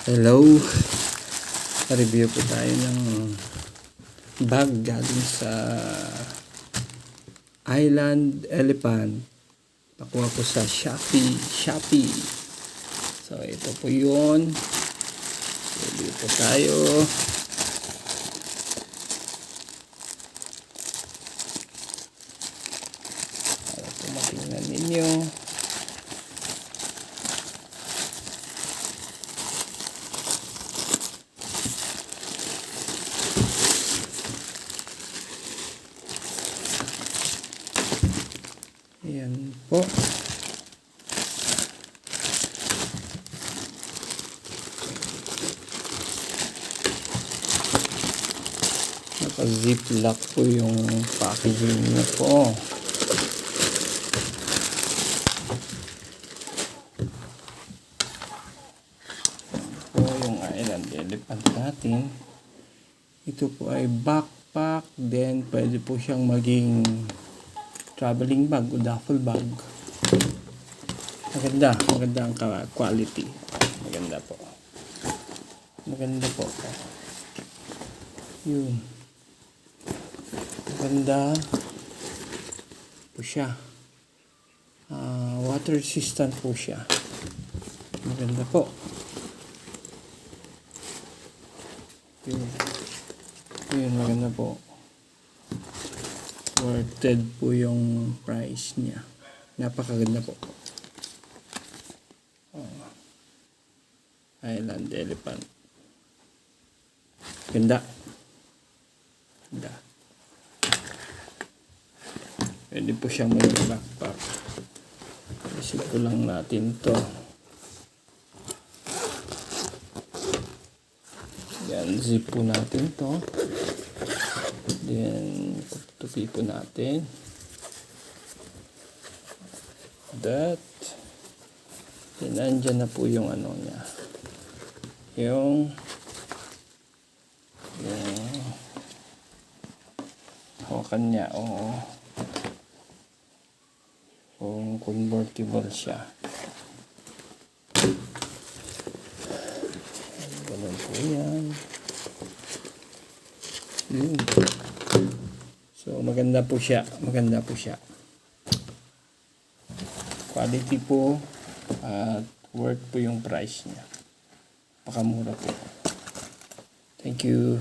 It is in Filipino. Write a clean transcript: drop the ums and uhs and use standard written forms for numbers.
Hello, review po tayo ng bag galing sa Island Elephant. Nakuha ko sa Shopee. So ito po yun. Review po tayo. Para po matingnan ninyo. Ayan po. Naka-ziplock po yung packaging niya po. Ito po yung Island Elephant natin. Ito po ay backpack. Then pwede po siyang maging traveling bag o duffel bag. Maganda ang quality. Maganda po. Yun. Maganda po siya. Water resistant po siya. Maganda po. Yun, maganda po. Worth it po yung price niya. Napakaganda po. Island Elephant. Ganda. Pwede po siyang may backpack. Isip ko lang natin to. Yan, zip po natin to. Then, tupi po natin. Then, nandyan na po yung ano niya. Yung hawakan niya. Kung convertible siya. Ganun po yan. So maganda po siya. Quality po at worth po yung price niya. Pakamura po. Thank you.